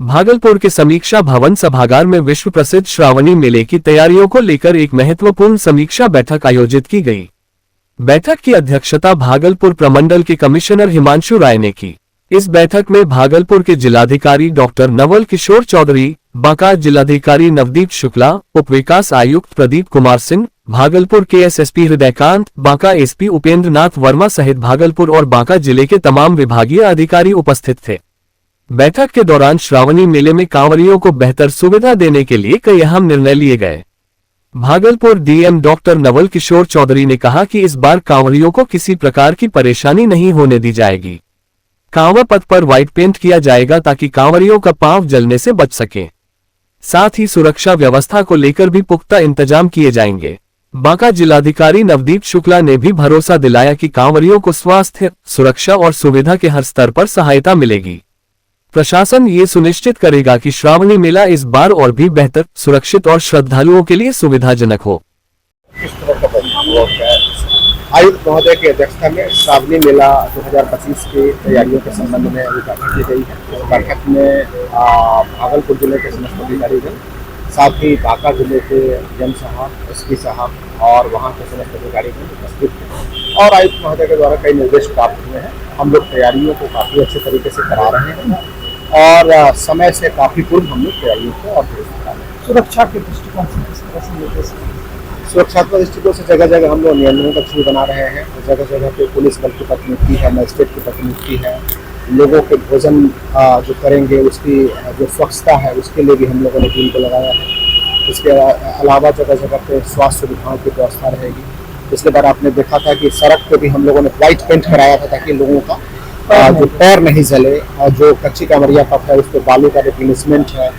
भागलपुर के समीक्षा भवन सभागार में विश्व प्रसिद्ध श्रावणी मेले की तैयारियों को लेकर एक महत्वपूर्ण समीक्षा बैठक आयोजित की गई। बैठक की अध्यक्षता भागलपुर प्रमंडल के कमिश्नर हिमांशु राय ने की। इस बैठक में भागलपुर के जिलाधिकारी डॉक्टर नवल किशोर चौधरी, बांका जिलाधिकारी नवदीप शुक्ला, उप विकास आयुक्त प्रदीप कुमार सिंह, भागलपुर के एसएसपी हृदयकांत, बांका एसपी उपेंद्र नाथ वर्मा सहित भागलपुर और बांका जिले के तमाम विभागीय अधिकारी उपस्थित थे। बैठक के दौरान श्रावणी मेले में कांवरियों को बेहतर सुविधा देने के लिए कई अहम निर्णय लिए गए। भागलपुर डीएम डॉक्टर नवल किशोर चौधरी ने कहा कि इस बार कांवरियों को किसी प्रकार की परेशानी नहीं होने दी जाएगी। कांवर पथ पर व्हाइट पेंट किया जाएगा ताकि कांवरियों का पांव जलने से बच सके। साथ ही सुरक्षा व्यवस्था को लेकर भी पुख्ता इंतजाम किए जाएंगे। बांका जिलाधिकारी नवदीप शुक्ला ने भी भरोसा दिलाया कि कांवरियों को स्वास्थ्य, सुरक्षा और सुविधा के हर स्तर पर सहायता मिलेगी। प्रशासन ये सुनिश्चित करेगा कि श्रावणी मेला इस बार और भी बेहतर, सुरक्षित और श्रद्धालुओं के लिए सुविधाजनक हो। आयुक्त महोदय की अध्यक्षता में श्रावणी मेला 2025 की तैयारियों के संबंध में बैठक की गई है। इस बैठक में भागलपुर जिले के समस्त अधिकारीगण, साथ ही बांका जिले के एम साहब, एसपी साहब और वहाँ के समस्त अधिकारीगण उपस्थित हैं और आयुक्त महोदय के द्वारा कई निर्देश प्राप्त हुए हैं। हम लोग तैयारियों को काफ़ी अच्छे तरीके से करा रहे हैं और समय से काफ़ी पूर्व हम लोग तैयारियों को और करा रहे हैं। सुरक्षा के दृष्टिकोण से किस तरह से निर्देश, सुरक्षात्मक दृष्टिकोण से जगह जगह हम लोग नियंत्रण कक्ष भी बना रहे हैं। जगह जगह पे पुलिस बल की प्रतिनियुक्ति है, मजिस्ट्रेट की प्रतिनियुक्ति है। लोगों के भोजन जो करेंगे उसकी जो स्वच्छता है उसके लिए भी हम लोगों ने टीम को लगाया है। इसके अलावा जगह जगह पे स्वास्थ्य सुविधाओं की व्यवस्था रहेगी। पिछले बार आपने देखा था कि सड़क पे भी हम लोगों ने व्हाइट पेंट कराया था ताकि लोगों का जो पैर नहीं जले और जो कच्ची कांवरिया पथ है उस पर बालू का रिप्लेसमेंट है,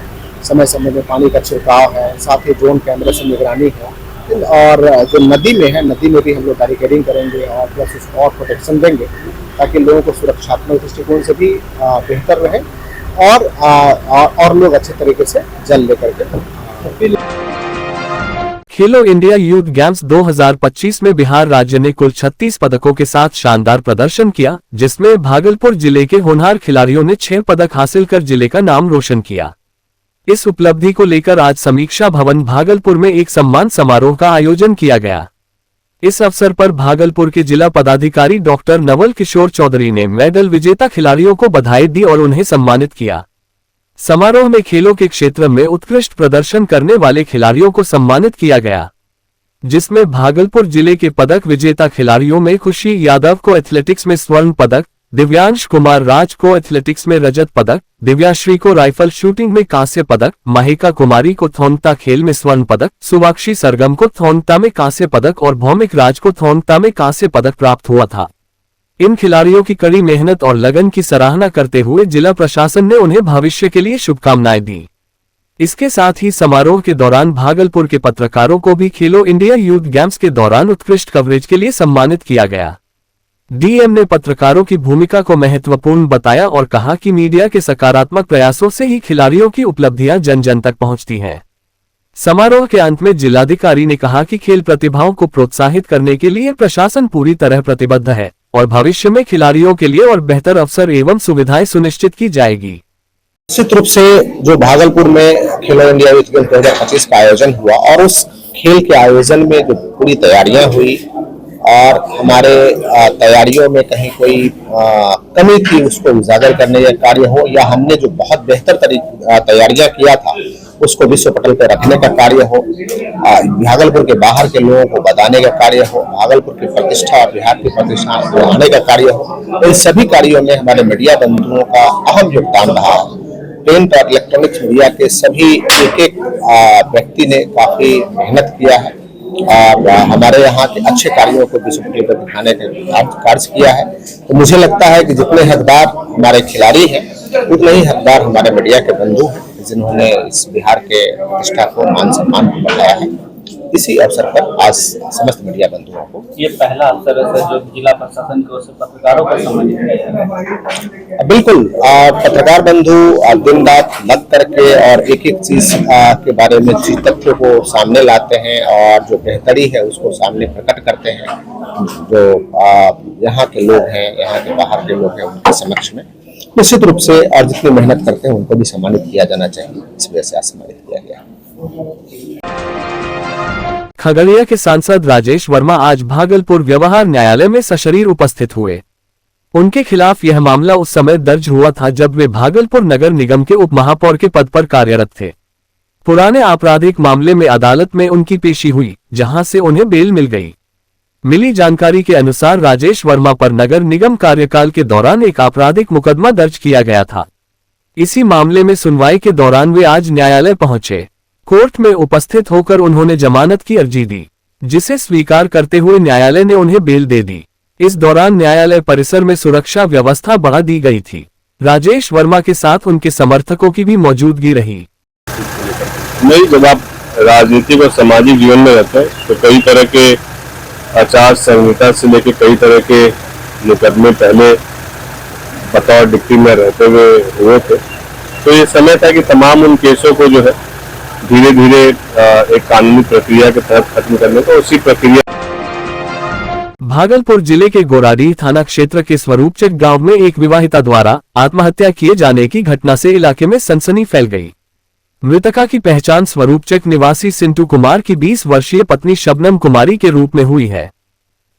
समय समय में पानी का छिड़काव है, साथ ही ड्रोन कैमरे से निगरानी है और जो नदी में है, नदी में भी हम लोग बैरिकेडिंग करेंगे और प्लस उसको और प्रोटेक्शन देंगे ताकि लोगों को सुरक्षात्मक दृष्टिकोण से भी बेहतर रहे और लोग अच्छे तरीके से जल लेकर के। खेलो इंडिया यूथ गेम्स 2025 में बिहार राज्य ने कुल 36 पदकों के साथ शानदार प्रदर्शन किया, जिसमें भागलपुर जिले के होनहार खिलाड़ियों ने 6 पदक हासिल कर जिले का नाम रोशन किया। इस उपलब्धि को लेकर आज समीक्षा भवन भागलपुर में एक सम्मान समारोह का आयोजन किया गया। इस अवसर पर भागलपुर के जिला पदाधिकारी डॉक्टर नवल किशोर चौधरी ने मेडल विजेता खिलाड़ियों को बधाई दी और उन्हें सम्मानित किया। समारोह में खेलों के क्षेत्र में उत्कृष्ट प्रदर्शन करने वाले खिलाड़ियों को सम्मानित किया गया, जिसमें भागलपुर जिले के पदक विजेता खिलाड़ियों में खुशी यादव को एथलेटिक्स में स्वर्ण पदक, दिव्यांश कुमार राज को एथलेटिक्स में रजत पदक, दिव्याश्री को राइफल शूटिंग में कांस्य पदक, महिका कुमारी को थोंगता खेल में स्वर्ण पदक, सुवाक्षी सरगम को थोंगता में कांस्य पदक और भौमिक राज को थोंगता में कांस्य पदक प्राप्त हुआ था। इन खिलाड़ियों की कड़ी मेहनत और लगन की सराहना करते हुए जिला प्रशासन ने उन्हें भविष्य के लिए शुभकामनाएं दी। इसके साथ ही समारोह के दौरान भागलपुर के पत्रकारों को भी खेलो इंडिया यूथ गेम्स के दौरान उत्कृष्ट कवरेज के लिए सम्मानित किया गया। डीएम ने पत्रकारों की भूमिका को महत्वपूर्ण बताया और कहा कि मीडिया के सकारात्मक प्रयासों से ही खिलाड़ियों की उपलब्धियां जन जन तक पहुंचती हैं। समारोह के अंत में जिलाधिकारी ने कहा कि खेल प्रतिभाओं को प्रोत्साहित करने के लिए प्रशासन पूरी तरह प्रतिबद्ध है और भविष्य में खिलाड़ियों के लिए और बेहतर अवसर एवं सुविधाएं सुनिश्चित की जाएगी। निश्चित रूप से जो भागलपुर में खेलो इंडिया यूथ गेम्स 2025 का आयोजन हुआ और उस खेल के आयोजन में जो पूरी तैयारियां हुई और हमारे तैयारियों में कहीं कोई कमी थी उसको उजागर करने का कार्य हो या हमने जो बहुत बेहतर तैयारियां किया था उसको विश्व पटल पर रखने का कार्य हो, भागलपुर के बाहर के लोगों को बताने का कार्य हो, भागलपुर की प्रतिष्ठा और बिहार की प्रतिष्ठा बढ़ाने का कार्य हो, तो इन सभी कार्यों में हमारे मीडिया बंधुओं का अहम योगदान रहा। प्रिंट और इलेक्ट्रॉनिक्स मीडिया के सभी एक व्यक्ति ने काफी मेहनत किया है और हमारे यहाँ के अच्छे कार्यों को विश्व पटल पर दिखाने का कार्य किया है। तो मुझे लगता है कि जितने हकदार हमारे खिलाड़ी हैं उतने ही हकदार हमारे मीडिया के बंधु हैं जिन्होंने इस बिहार के प्रतिष्ठा को मान सम्मान को बढ़ाया है। इसी अवसर पर आज समस्त मीडिया बंधुओं को ये पहला अवसर है जो जिला प्रशासन की ओर से पत्रकारों को सम्मानित किया है। बिल्कुल, पत्रकार बंधु दिन रात लग करके और एक एक चीज के बारे में तथ्य को सामने लाते हैं और जो बेहतरी है उसको सामने प्रकट करते हैं। जो यहाँ के लोग हैं, यहाँ के बाहर के लोग हैं, उनके समक्ष में निश्चित रूप से और जितनी मेहनत करते हैं उनको भी सम्मानित किया जाना चाहिए, इस वजह से सम्मानित किया गया। खगड़िया के सांसद राजेश वर्मा आज भागलपुर व्यवहार न्यायालय में सशरीर उपस्थित हुए। उनके खिलाफ यह मामला उस समय दर्ज हुआ था जब वे भागलपुर नगर निगम के उप महापौर के पद पर कार्यरत थे। पुराने आपराधिक मामले में अदालत में उनकी पेशी हुई, जहां से उन्हें बेल मिल गई। मिली जानकारी के अनुसार राजेश वर्मा पर नगर निगम कार्यकाल के दौरान एक आपराधिक मुकदमा दर्ज किया गया था। इसी मामले में सुनवाई के दौरान वे आज न्यायालय पहुंचे। कोर्ट में उपस्थित होकर उन्होंने जमानत की अर्जी दी, जिसे स्वीकार करते हुए न्यायालय ने उन्हें बेल दे दी। इस दौरान न्यायालय परिसर में सुरक्षा व्यवस्था बढ़ा दी गई थी। राजेश वर्मा के साथ उनके समर्थकों की भी मौजूदगी रही। नहीं, जब आप राजनीतिक और सामाजिक जीवन में रहते हैं तो कई तरह के आचार संहिता से लेकर कई तरह के मुकदमे पहले बतौर डिप्टी में रहते हुए थे, तो ये समय था कि तमाम उन केसों को जो है धीरे धीरे एक कानूनी प्रक्रिया के तहत खत्म करने को, उसी प्रक्रिया। भागलपुर जिले के गोराडीह थाना क्षेत्र के स्वरूपचक गांव में एक विवाहिता द्वारा आत्महत्या किए जाने की घटना से इलाके में सनसनी फैल गई। मृतका की पहचान स्वरूपचक निवासी सिंटू कुमार की 20 वर्षीय पत्नी शबनम कुमारी के रूप में हुई है।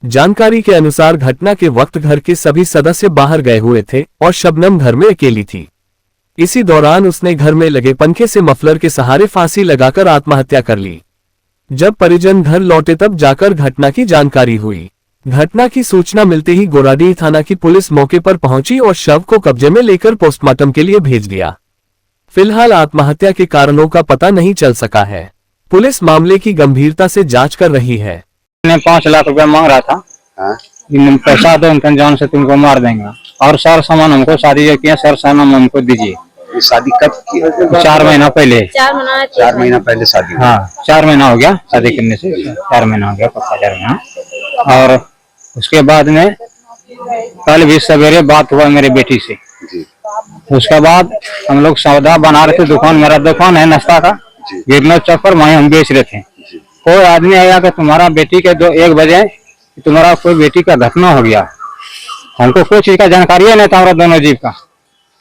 जानकारी के अनुसार घटना के वक्त घर के सभी सदस्य बाहर गए हुए थे और शबनम घर में अकेली थी। इसी दौरान उसने घर में लगे पंखे से मफलर के सहारे फांसी लगाकर आत्महत्या कर ली। जब परिजन घर लौटे तब जाकर घटना की जानकारी हुई। घटना की सूचना मिलते ही गोराडीह थाना की पुलिस मौके पर पहुंची और शव को कब्जे में लेकर पोस्टमार्टम के लिए भेज दिया। फिलहाल आत्महत्या के कारणों का पता नहीं चल सका है। पुलिस मामले की गंभीरता से जांच कर रही है। 5 लाख रुपया मांग रहा था। पैसा दो, उनका जान से तुमको मार देंगे और सारा सामान हमको शादी किया, सारा सामान हमको दीजिए। शादी कब की? 4 महीना पहले। 4 महीना पहले शादी? हाँ, 4 महीना हो गया शादी करने से। 4 महीना हो गया, पक्का 4 महीना। और उसके बाद में कल भी सवेरे बात हुआ मेरे बेटी से। उसके बाद हम लोग सौदा बना रहे थे। दुकान, मेरा दुकान है नाश्ता का, गिरना चौक पर, वहीं हम बेच रहे थे। कोई आदमी आया कि तुम्हारा बेटी के 1 बजे तुम्हारा कोई बेटी का घटना हो गया। हमको कोई चीज का जानकारी नहीं था, हमारा दोनों जीव का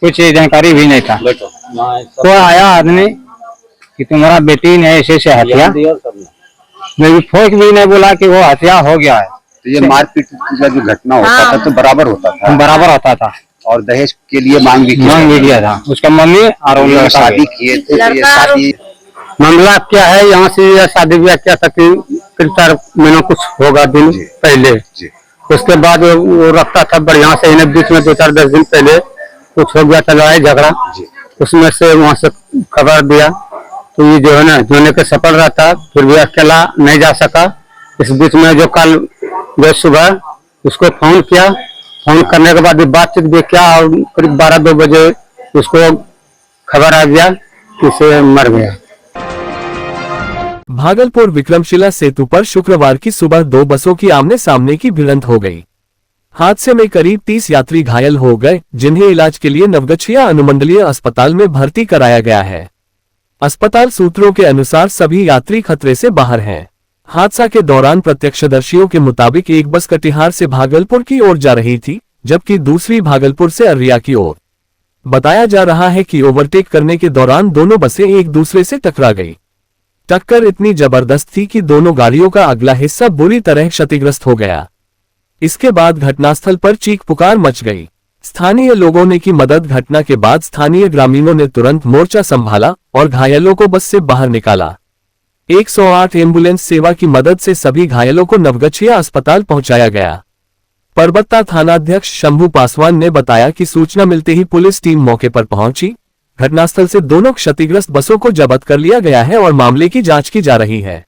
कुछ जानकारी भी नहीं था। तो आया आदमी कि तुम्हारा बेटी ने ऐसे से हत्या, मैं फोक भी नहीं बोला कि वो हत्या हो गया है। तो ये मारपीट का जो घटना होता था तो बराबर होता था और दहेज के लिए मांग भी किया था उसका मम्मी और शादी किए थे। तो ये शादी मामला क्या है, यहाँ से शादी ब्याह किया था कि 4 महीना कुछ होगा दिन पहले। उसके बाद वो रखता था बढ़िया से, इन्हें बीच में 2-4-10 दिन पहले कुछ हो गया था लड़ाई झगड़ा। उसमें से वहाँ से खबर दिया तो ये जो है ना जोने के सफल रहता, फिर भी अकेला नहीं जा सका। इस बीच में जो कल जो सुबह उसको फोन किया, फोन करने के बाद बातचीत भी किया और करीब 12-2 बजे उसको खबर आ गया कि उसे मर गया। भागलपुर विक्रमशिला सेतु पर शुक्रवार की सुबह 2 बसों की आमने सामने की भिड़ंत हो गई। हादसे में करीब 30 यात्री घायल हो गए, जिन्हें इलाज के लिए नवगछिया अनुमंडलीय अस्पताल में भर्ती कराया गया है। अस्पताल सूत्रों के अनुसार सभी यात्री खतरे से बाहर हैं। हादसा के दौरान प्रत्यक्षदर्शियों के मुताबिक एक बस कटिहार से भागलपुर की ओर जा रही थी, जबकि दूसरी भागलपुर से अररिया की ओर। बताया जा रहा है कि ओवरटेक करने के दौरान दोनों बसें एक दूसरे से टकरा गई। टक्कर इतनी जबरदस्त थी कि दोनों गाड़ियों का अगला हिस्सा बुरी तरह क्षतिग्रस्त हो गया। इसके बाद घटनास्थल पर चीख पुकार मच गई। स्थानीय लोगों ने की मदद। घटना के बाद स्थानीय ग्रामीणों ने तुरंत मोर्चा संभाला और घायलों को बस से बाहर निकाला। 108 एम्बुलेंस सेवा की मदद से सभी घायलों को नवगछिया अस्पताल पहुंचाया गया। परबत्ता थानाध्यक्ष शंभू पासवान ने बताया कि सूचना मिलते ही पुलिस टीम मौके पर पहुंची। घटनास्थल से दोनों क्षतिग्रस्त बसों को जब्त कर लिया गया है और मामले की जांच की जा रही है।